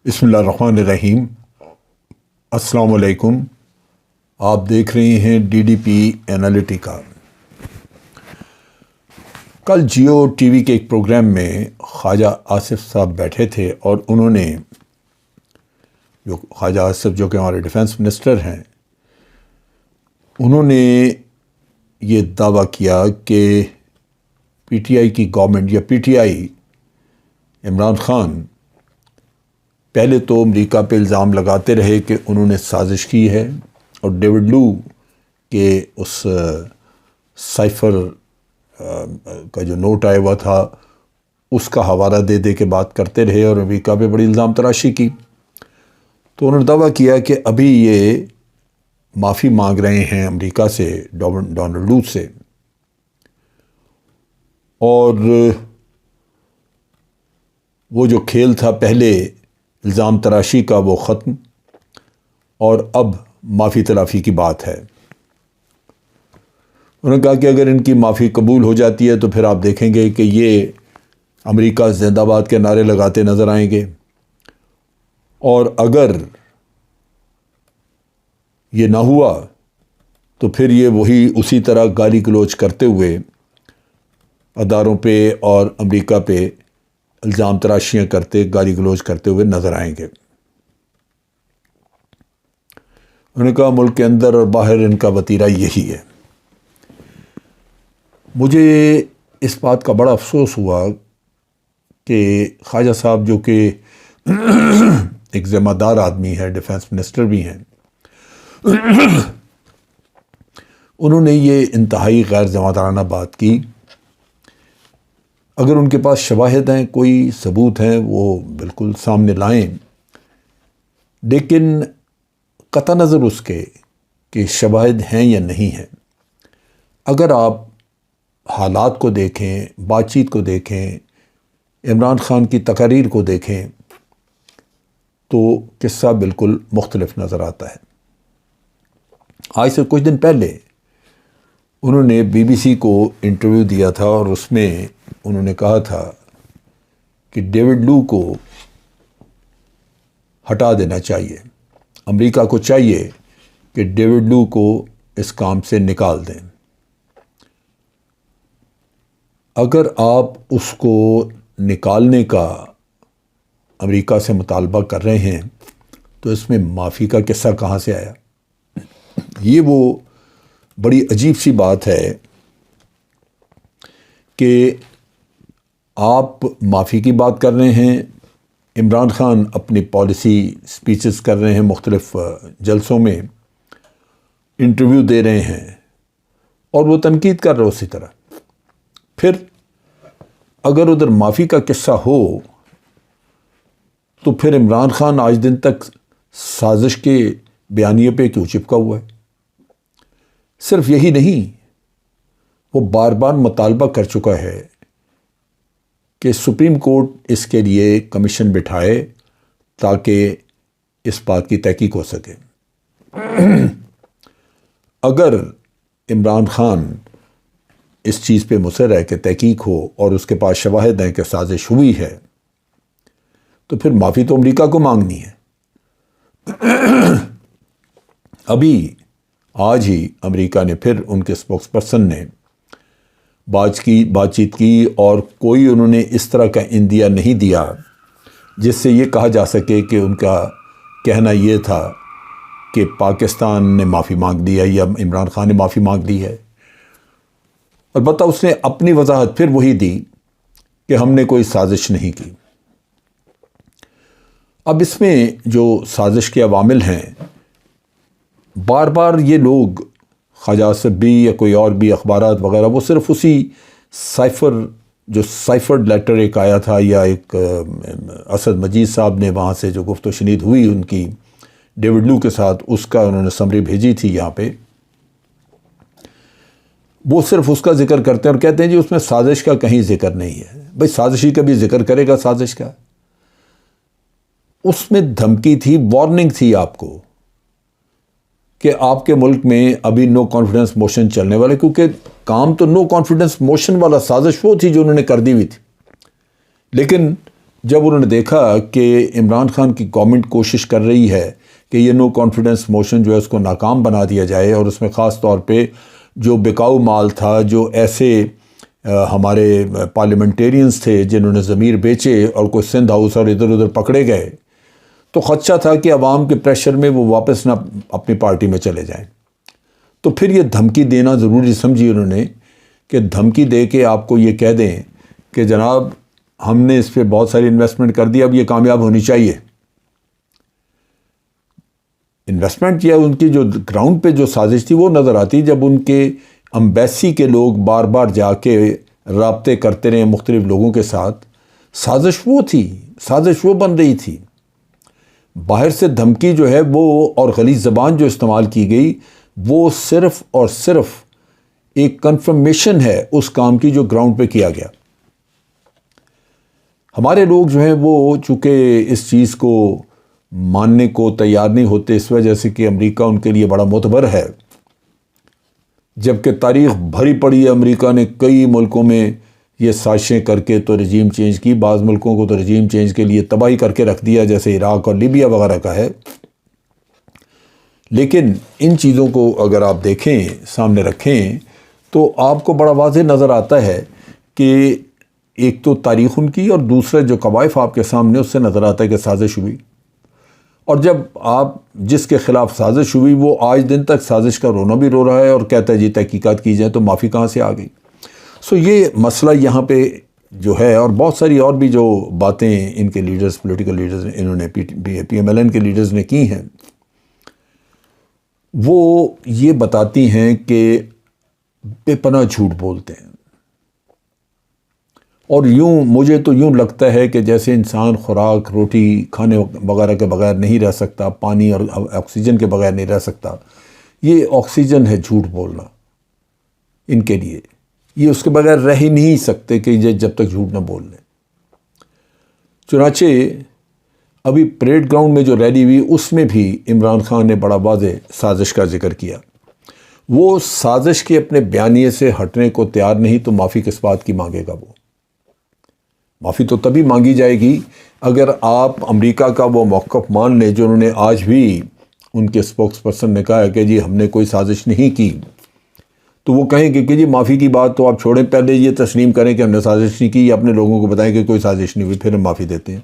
بسم اللہ الرحمن الرحیم۔ السلام علیکم۔ آپ دیکھ رہے ہیں ڈی ڈی پی اینالیٹیکا۔ کل جیو ٹی وی کے ایک پروگرام میں خواجہ آصف صاحب بیٹھے تھے اور انہوں نے خواجہ آصف جو کہ ہمارے ڈیفنس منسٹر ہیں، انہوں نے یہ دعویٰ کیا کہ پی ٹی آئی کی گورنمنٹ یا P T I Imran Khan پہلے تو امریکہ پہ الزام لگاتے رہے کہ انہوں نے سازش کی ہے، اور ڈیوڈ لو کے اس سائفر کا جو نوٹ آیا ہوا تھا اس کا حوالہ دے دے کے بات کرتے رہے اور امریکہ پہ بڑی الزام تراشی کی۔ تو انہوں نے دعویٰ کیا کہ ابھی یہ معافی مانگ رہے ہیں امریکہ سے، ڈونلڈ لو سے، اور وہ جو کھیل تھا پہلے الزام تراشی کا وہ ختم، اور اب معافی تلافی کی بات ہے۔ انہوں نے کہا کہ اگر ان کی معافی قبول ہو جاتی ہے تو پھر آپ دیکھیں گے کہ یہ امریکہ زندہ باد کے نعرے لگاتے نظر آئیں گے، اور اگر یہ نہ ہوا تو پھر یہ وہی اسی طرح گالی گلوچ کرتے ہوئے اداروں پہ اور امریکہ پہ الزام تراشیاں کرتے، گالی گلوچ کرتے ہوئے نظر آئیں گے۔ انہوں نے کہا ملک کے اندر اور باہر ان کا وتیرہ یہی ہے۔ مجھے اس بات کا بڑا افسوس ہوا کہ خواجہ صاحب جو کہ ایک ذمہ دار آدمی ہے، ڈیفنس منسٹر بھی ہیں، انہوں نے یہ انتہائی غیر ذمہ دارانہ بات کی۔ اگر ان کے پاس شواہد ہیں، کوئی ثبوت ہیں، وہ بالکل سامنے لائیں، لیکن قطع نظر اس کے کہ شواہد ہیں یا نہیں ہیں، اگر آپ حالات کو دیکھیں، بات چیت کو دیکھیں، عمران خان کی تقاریر کو دیکھیں، تو قصہ بالکل مختلف نظر آتا ہے۔ آج سے کچھ دن پہلے انہوں نے بی بی سی کو انٹرویو دیا تھا، اور اس میں انہوں نے کہا تھا کہ ڈیوڈ لو کو ہٹا دینا چاہیے، امریکہ کو چاہیے کہ ڈیوڈ لو کو اس کام سے نکال دیں۔ اگر آپ اس کو نکالنے کا امریکہ سے مطالبہ کر رہے ہیں تو اس میں معافی کا قصہ کہاں سے آیا؟ یہ وہ بڑی عجیب سی بات ہے کہ آپ معافی کی بات کر رہے ہیں، عمران خان اپنی پالیسی سپیچز کر رہے ہیں، مختلف جلسوں میں انٹرویو دے رہے ہیں، اور وہ تنقید کر رہے اسی طرح۔ پھر اگر ادھر معافی کا قصہ ہو تو پھر عمران خان آج دن تک سازش کے بیانیے پہ کیوں چپکا ہوا ہے؟ صرف یہی نہیں، وہ بار بار مطالبہ کر چکا ہے کہ سپریم کورٹ اس کے لیے کمیشن بٹھائے تاکہ اس بات کی تحقیق ہو سکے۔ اگر عمران خان اس چیز پہ مصر ہے کہ تحقیق ہو اور اس کے پاس شواہد ہیں کہ سازش ہوئی ہے، تو پھر معافی تو امریکہ کو مانگنی ہے۔ ابھی آج ہی امریکہ نے پھر ان کے اسپوکس پرسن نے بات چیت کی، اور کوئی انہوں نے اس طرح کا اندیا نہیں دیا جس سے یہ کہا جا سکے کہ ان کا کہنا یہ تھا کہ پاکستان نے معافی مانگ لی ہے یا عمران خان نے معافی مانگ لی ہے۔ البتہ اس نے اپنی وضاحت پھر وہی دی کہ ہم نے کوئی سازش نہیں کی۔ اب اس میں جو سازش کے عوامل ہیں، بار بار یہ لوگ خواجہ آصف بھی یا کوئی اور بھی اخبارات وغیرہ، وہ صرف اسی سائفرڈ لیٹر ایک آیا تھا، یا ایک اسد مجید صاحب نے وہاں سے جو گفت و شنید ہوئی ان کی ڈیوڈ لو کے ساتھ، اس کا انہوں نے سمری بھیجی تھی یہاں پہ، وہ صرف اس کا ذکر کرتے ہیں اور کہتے ہیں جی اس میں سازش کا کہیں ذکر نہیں ہے۔ بھئی سازشی کا بھی ذکر کرے گا سازش کا؟ اس میں دھمکی تھی، وارننگ تھی آپ کو کہ آپ کے ملک میں ابھی نو کانفیڈنس موشن چلنے والا، کیونکہ کام تو نو کانفیڈنس موشن والا سازش وہ تھی جو انہوں نے کر دی ہوئی تھی، لیکن جب انہوں نے دیکھا کہ عمران خان کی گورنمنٹ کوشش کر رہی ہے کہ یہ نو کانفیڈنس موشن جو ہے اس کو ناکام بنا دیا جائے، اور اس میں خاص طور پہ جو بکاؤ مال تھا، جو ایسے ہمارے پارلیمنٹیرینز تھے جنہوں نے ضمیر بیچے اور کوئی سندھ ہاؤس اور ادھر ادھر پکڑے گئے، تو خدشہ تھا کہ عوام کے پریشر میں وہ واپس نہ اپنی پارٹی میں چلے جائیں۔ تو پھر یہ دھمکی دینا ضروری سمجھی انہوں نے کہ دھمکی دے کے آپ کو یہ کہہ دیں کہ جناب ہم نے اس پہ بہت ساری انویسٹمنٹ کر دی، اب یہ کامیاب ہونی چاہیے۔ انویسٹمنٹ یا ان کی جو گراؤنڈ پہ جو سازش تھی وہ نظر آتی جب ان کے امبیسی کے لوگ بار بار جا کے رابطے کرتے رہے مختلف لوگوں کے ساتھ۔ سازش وہ تھی، سازش وہ بن رہی تھی۔ باہر سے دھمکی جو ہے وہ اور غلیظ زبان جو استعمال کی گئی وہ صرف اور صرف ایک کنفرمیشن ہے اس کام کی جو گراؤنڈ پہ کیا گیا۔ ہمارے لوگ جو ہیں وہ چونکہ اس چیز کو ماننے کو تیار نہیں ہوتے، اس وجہ سے کہ امریکہ ان کے لیے بڑا معتبر ہے، جبکہ تاریخ بھری پڑی ہے۔ امریکہ نے کئی ملکوں میں یہ سازشیں کر کے تو رجیم چینج کی، بعض ملکوں کو تو رجیم چینج کے لیے تباہی کر کے رکھ دیا، جیسے عراق اور لیبیا وغیرہ کا ہے۔ لیکن ان چیزوں کو اگر آپ دیکھیں، سامنے رکھیں، تو آپ کو بڑا واضح نظر آتا ہے کہ ایک تو تاریخ ان کی، اور دوسرا جو قوائف آپ کے سامنے اس سے نظر آتا ہے کہ سازش ہوئی۔ اور جب آپ جس کے خلاف سازش ہوئی وہ آج دن تک سازش کا رونا بھی رو رہا ہے اور کہتا ہے جی تحقیقات کی جائیں، تو معافی کہاں سے آ گئی؟ سو یہ مسئلہ یہاں پہ جو ہے، اور بہت ساری اور بھی جو باتیں ان کے لیڈرز، پولیٹیکل لیڈرز، انہوں نے پی ایم ایل این کے لیڈرز نے کی ہیں، وہ یہ بتاتی ہیں کہ بے پناہ جھوٹ بولتے ہیں۔ اور مجھے تو یوں لگتا ہے کہ جیسے انسان خوراک، روٹی، کھانے وغیرہ کے بغیر نہیں رہ سکتا، پانی اور آکسیجن کے بغیر نہیں رہ سکتا، یہ آکسیجن ہے جھوٹ بولنا ان کے لیے۔ یہ اس کے بغیر رہ ہی نہیں سکتے کہ یہ جب تک جھوٹ نہ بول لیں۔ چنانچہ ابھی پریڈ گراؤنڈ میں جو ریلی ہوئی اس میں بھی عمران خان نے بڑا واضح سازش کا ذکر کیا۔ وہ سازش کے اپنے بیانیے سے ہٹنے کو تیار نہیں، تو معافی کس بات کی مانگے گا؟ وہ معافی تو تبھی مانگی جائے گی اگر آپ امریکہ کا وہ موقف مان لیں جو انہوں نے آج بھی ان کے اسپوکس پرسن نے کہا ہے کہ جی ہم نے کوئی سازش نہیں کی۔ تو وہ کہیں گے کہ جی معافی کی بات تو آپ چھوڑیں، پہلے یہ تسلیم کریں کہ ہم نے سازش نہیں کی، یا اپنے لوگوں کو بتائیں کہ کوئی سازش نہیں ہوئی، پھر ہم معافی دیتے ہیں۔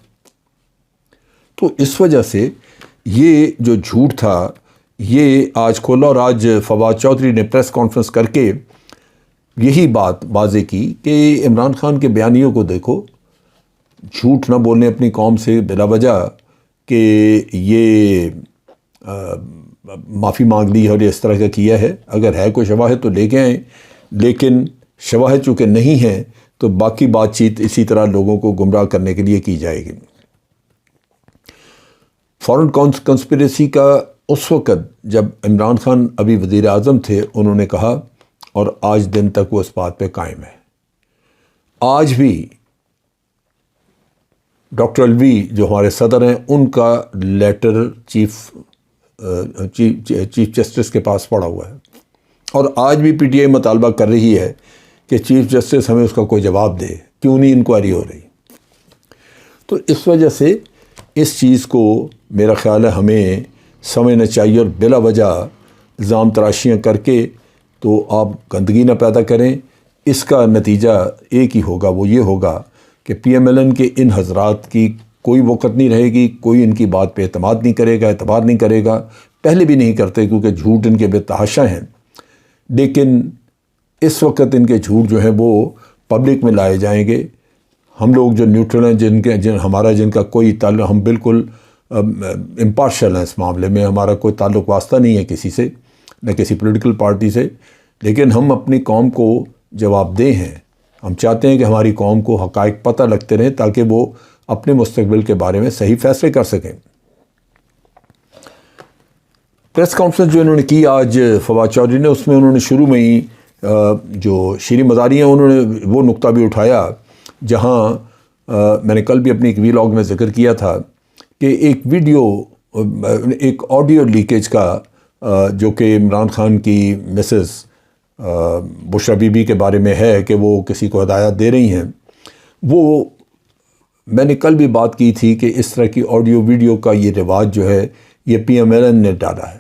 تو اس وجہ سے یہ جو جھوٹ تھا یہ آج کھولا، اور آج فواد چودھری نے پریس کانفرنس کر کے یہی بات واضح کی کہ عمران خان کے بیانیوں کو دیکھو، جھوٹ نہ بولنے اپنی قوم سے بلا وجہ کہ یہ معافی مانگ لی اور اس طرح کا کیا ہے۔ اگر ہے کوئی شواہد تو لے کے آئیں، لیکن شواہد چونکہ نہیں ہیں تو باقی بات چیت اسی طرح لوگوں کو گمراہ کرنے کے لیے کی جائے گی۔ فارن کنسپریسی کا اس وقت جب عمران خان ابھی وزیر اعظم تھے انہوں نے کہا، اور آج دن تک وہ اس بات پہ قائم ہے۔ آج بھی ڈاکٹر الوی جو ہمارے صدر ہیں ان کا لیٹر چیف جسٹس کے پاس پڑا ہوا ہے، اور آج بھی پی ٹی آئی مطالبہ کر رہی ہے کہ چیف جسٹس ہمیں اس کا کوئی جواب دے، کیوں نہیں انکوائری ہو رہی۔ تو اس وجہ سے اس چیز کو میرا خیال ہے ہمیں سمجھنا چاہیے، اور بلا وجہ الزام تراشیاں کر کے تو آپ گندگی نہ پیدا کریں۔ اس کا نتیجہ ایک ہی ہوگا، وہ یہ ہوگا کہ پی ایم ایل این کے ان حضرات کی کوئی وقت نہیں رہے گی، کوئی ان کی بات پہ اعتماد نہیں کرے گا، اعتبار نہیں کرے گا، پہلے بھی نہیں کرتے کیونکہ جھوٹ ان کے بے تحاشا ہیں۔ لیکن اس وقت ان کے جھوٹ جو ہیں وہ پبلک میں لائے جائیں گے۔ ہم لوگ جو نیوٹرل ہیں، جن کا کوئی تعلق، ہم بالکل امپارشل ہیں اس معاملے میں، ہمارا کوئی تعلق واسطہ نہیں ہے کسی سے، نہ کسی پولیٹیکل پارٹی سے، لیکن ہم اپنی قوم کو جواب دہ ہیں۔ ہم چاہتے ہیں کہ ہماری قوم کو حقائق پتہ لگتے رہیں تاکہ وہ اپنے مستقبل کے بارے میں صحیح فیصلے کر سکیں۔ پریس کانفرنس جو انہوں نے کی آج فواد چودھری نے، اس میں انہوں نے شروع میں ہی جو شیریں مزاری ہیں انہوں نے وہ نقطہ بھی اٹھایا جہاں میں نے کل بھی اپنی ایک ویلاگ میں ذکر کیا تھا کہ ایک ویڈیو، ایک آڈیو لیکیج کا جو کہ عمران خان کی مسز بشرا بی بی کے بارے میں ہے کہ وہ کسی کو ہدایات دے رہی ہیں، وہ میں نے کل بھی بات کی تھی کہ اس طرح کی آڈیو ویڈیو کا یہ رواج جو ہے یہ پی ایم ایل این نے ڈالا ہے،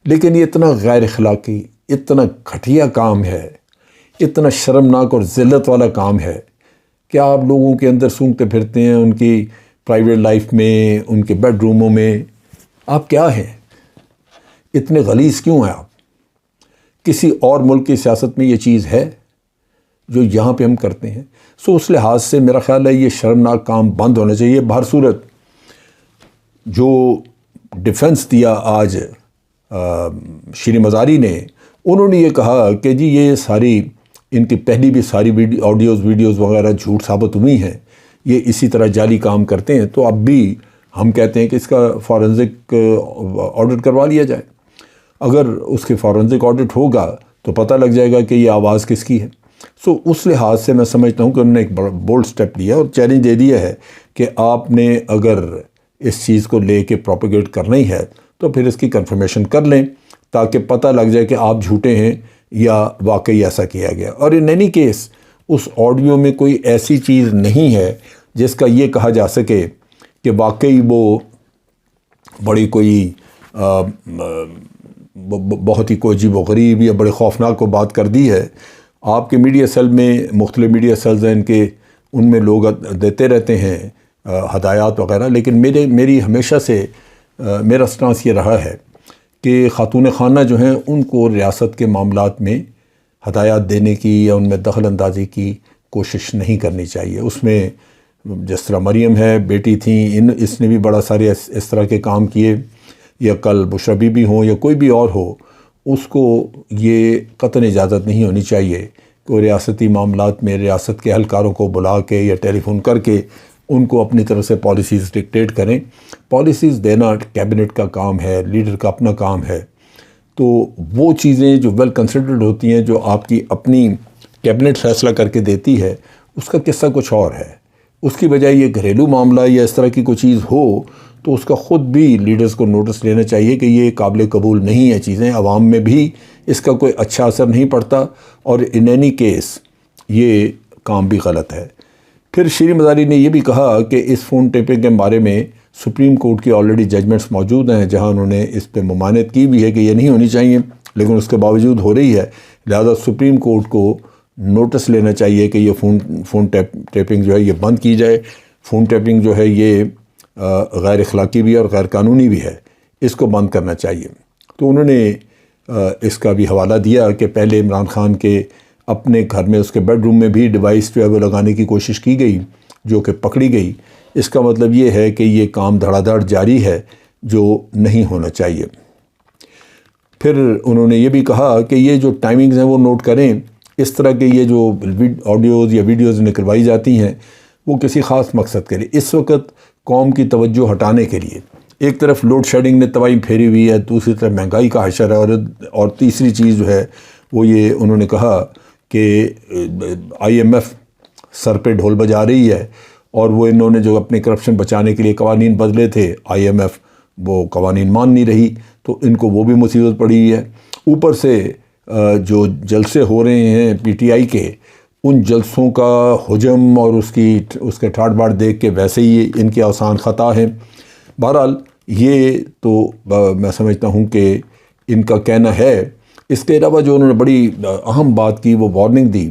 لیکن یہ اتنا غیر اخلاقی، اتنا گھٹیا کام ہے، اتنا شرمناک اور ذلت والا کام ہے کہ آپ لوگوں کے اندر سونگھتے پھرتے ہیں ان کی پرائیویٹ لائف میں، ان کے بیڈ روموں میں۔ آپ کیا ہیں؟ اتنے غلیظ کیوں ہیں آپ؟ کسی اور ملک کی سیاست میں یہ چیز ہے جو یہاں پہ ہم کرتے ہیں؟ سو اس لحاظ سے میرا خیال ہے یہ شرمناک کام بند ہونا چاہیے۔ بہر صورت جو ڈیفنس دیا آج شری مزاری نے، انہوں نے یہ کہا کہ جی یہ ساری ان کی پہلی بھی ساری ویڈیوز وغیرہ جھوٹ ثابت ہوئی ہیں، یہ اسی طرح جعلی کام کرتے ہیں، تو اب بھی ہم کہتے ہیں کہ اس کا فورنزک آڈٹ کروا لیا جائے۔ اگر اس کے فورنزک آڈٹ ہوگا تو پتہ لگ جائے گا کہ یہ آواز کس کی ہے۔ سو اس لحاظ سے میں سمجھتا ہوں کہ انہوں نے ایک بڑا بولڈ سٹیپ لیا اور چیلنج دے دیا ہے کہ آپ نے اگر اس چیز کو لے کے پروپیگیٹ کرنا ہی ہے تو پھر اس کی کنفرمیشن کر لیں تاکہ پتہ لگ جائے کہ آپ جھوٹے ہیں یا واقعی ایسا کیا گیا۔ اور ان اینی کیس اس آڈیو میں کوئی ایسی چیز نہیں ہے جس کا یہ کہا جا سکے کہ واقعی وہ بڑی کوئی بہت ہی کوئی عجیب و غریب یا بڑے خوفناک کو بات کر دی ہے۔ آپ کے میڈیا سیل میں مختلف میڈیا سیلز ہیں ان میں لوگ دیتے رہتے ہیں ہدایات وغیرہ، لیکن میری ہمیشہ سے میرا سٹانس یہ رہا ہے کہ خاتون خانہ جو ہیں ان کو ریاست کے معاملات میں ہدایات دینے کی یا ان میں دخل اندازی کی کوشش نہیں کرنی چاہیے۔ اس میں جس طرح مریم ہے، بیٹی تھیں، اس نے بھی بڑا سارے اس طرح کے کام کیے، یا کل بشرا بی بی ہوں یا کوئی بھی اور ہو، اس کو یہ قطعاً اجازت نہیں ہونی چاہیے کہ وہ ریاستی معاملات میں ریاست کے اہلکاروں کو بلا کے یا ٹیلی فون کر کے ان کو اپنی طرف سے پالیسیز ڈکٹیٹ کریں۔ پالیسیز دینا کیبنٹ کا کام ہے، لیڈر کا اپنا کام ہے۔ تو وہ چیزیں جو ویل کنسیڈرڈ ہوتی ہیں، جو آپ کی اپنی کیبنٹ فیصلہ کر کے دیتی ہے، اس کا قصہ کچھ اور ہے۔ اس کی بجائے یہ گھریلو معاملہ یا اس طرح کی کوئی چیز ہو تو اس کا خود بھی لیڈرز کو نوٹس لینا چاہیے کہ یہ قابل قبول نہیں ہے چیزیں، عوام میں بھی اس کا کوئی اچھا اثر نہیں پڑتا، اور ان اینی کیس یہ کام بھی غلط ہے۔ پھر شری مزاری نے یہ بھی کہا کہ اس فون ٹیپنگ کے بارے میں سپریم کورٹ کی آلریڈی ججمنٹس موجود ہیں جہاں انہوں نے اس پہ ممانعت کی بھی ہے کہ یہ نہیں ہونی چاہیے، لیکن اس کے باوجود ہو رہی ہے، لہذا سپریم کورٹ کو نوٹس لینا چاہیے کہ یہ فون ٹیپنگ جو ہے یہ بند کی جائے۔ فون ٹیپنگ جو ہے یہ غیر اخلاقی بھی اور غیر قانونی بھی ہے، اس کو بند کرنا چاہیے۔ تو انہوں نے اس کا بھی حوالہ دیا کہ پہلے عمران خان کے اپنے گھر میں اس کے بیڈ روم میں بھی ڈیوائس جو ہے وہ لگانے کی کوشش کی گئی جو کہ پکڑی گئی۔ اس کا مطلب یہ ہے کہ یہ کام دھڑا دھڑ جاری ہے جو نہیں ہونا چاہیے۔ پھر انہوں نے یہ بھی کہا کہ یہ جو ٹائمنگز ہیں وہ نوٹ کریں، اس طرح کے یہ جو آڈیوز یا ویڈیوز نکلوائی جاتی ہیں وہ کسی خاص مقصد کے لیے، اس وقت قوم کی توجہ ہٹانے کے لیے۔ ایک طرف لوڈ شیڈنگ نے تباہی پھیری ہوئی ہے، دوسری طرف مہنگائی کا حشر ہے، اور تیسری چیز جو ہے وہ یہ انہوں نے کہا کہ آئی ایم ایف سر پہ ڈھول بجا رہی ہے، اور وہ انہوں نے جو اپنے کرپشن بچانے کے لیے قوانین بدلے تھے، آئی ایم ایف وہ قوانین مان نہیں رہی، تو ان کو وہ بھی مصیبت پڑی ہے۔ اوپر سے جو جلسے ہو رہے ہیں پی ٹی آئی کے، ان جلسوں کا حجم اور اس کے ٹھاٹ باٹ دیکھ کے ویسے ہی ان کی آسان خطا ہے۔ بہرحال یہ تو میں سمجھتا ہوں کہ ان کا کہنا ہے۔ اس کے علاوہ جو انہوں نے بڑی اہم بات کی وہ وارننگ دی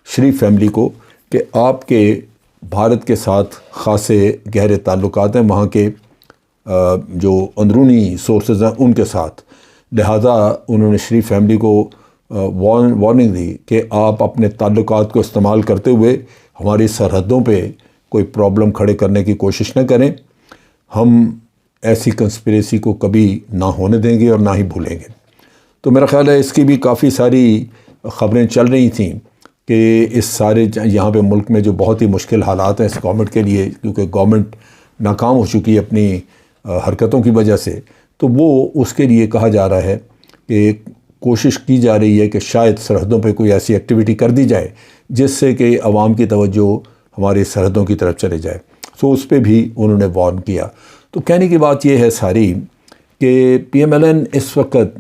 شریف فیملی کو کہ آپ کے بھارت کے ساتھ خاصے گہرے تعلقات ہیں، وہاں کے جو اندرونی سورسز ہیں ان کے ساتھ، لہٰذا انہوں نے شریف فیملی کو وارننگ دی کہ آپ اپنے تعلقات کو استعمال کرتے ہوئے ہماری سرحدوں پہ کوئی پرابلم کھڑے کرنے کی کوشش نہ کریں، ہم ایسی کنسپریسی کو کبھی نہ ہونے دیں گے اور نہ ہی بھولیں گے۔ تو میرا خیال ہے اس کی بھی کافی ساری خبریں چل رہی تھیں کہ اس سارے یہاں پہ ملک میں جو بہت ہی مشکل حالات ہیں اس گورنمنٹ کے لیے، کیونکہ گورنمنٹ ناکام ہو چکی ہے اپنی حرکتوں کی وجہ سے، تو وہ اس کے لیے کہا جا رہا ہے کہ کوشش کی جا رہی ہے کہ شاید سرحدوں پہ کوئی ایسی ایکٹیویٹی کر دی جائے جس سے کہ عوام کی توجہ ہماری سرحدوں کی طرف چلے جائے۔ سو اس پہ بھی انہوں نے وارن کیا۔ تو کہنے کی بات یہ ہے ساری کہ پی ایم ایل این اس وقت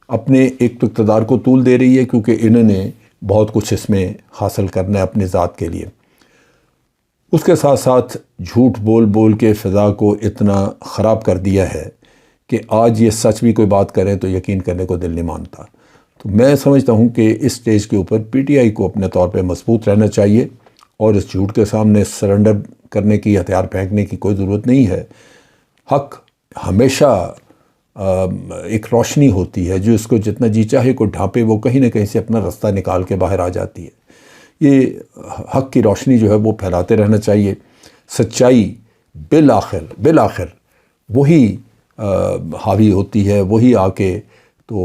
اپنے ایک تو اقتدار کو طول دے رہی ہے کیونکہ انہوں نے بہت کچھ اس میں حاصل کرنا ہے اپنی ذات کے لیے۔ اس کے ساتھ ساتھ جھوٹ بول بول کے فضا کو اتنا خراب کر دیا ہے کہ آج یہ سچ بھی کوئی بات کرے تو یقین کرنے کو دل نہیں مانتا۔ تو میں سمجھتا ہوں کہ اس سٹیج کے اوپر پی ٹی آئی کو اپنے طور پہ مضبوط رہنا چاہیے اور اس جھوٹ کے سامنے سرنڈر کرنے کی، ہتھیار پھینکنے کی کوئی ضرورت نہیں ہے۔ حق ہمیشہ ایک روشنی ہوتی ہے، جو اس کو جتنا جی چاہے کو ڈھانپے وہ کہیں نہ کہیں سے اپنا رستہ نکال کے باہر آ جاتی ہے۔ یہ حق کی روشنی جو ہے وہ پھیلاتے رہنا چاہیے۔ سچائی بالآخر وہی حاوی ہوتی ہے، وہی آ کے تو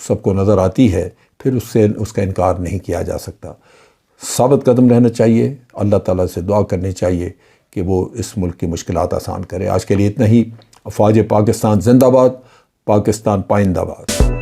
سب کو نظر آتی ہے، پھر اس کا انکار نہیں کیا جا سکتا۔ ثابت قدم رہنا چاہیے، اللہ تعالیٰ سے دعا کرنی چاہیے کہ وہ اس ملک کی مشکلات آسان کرے۔ آج کے لیے اتنا ہی۔ افواج پاکستان زندہ باد، پاکستان پائندہ باد۔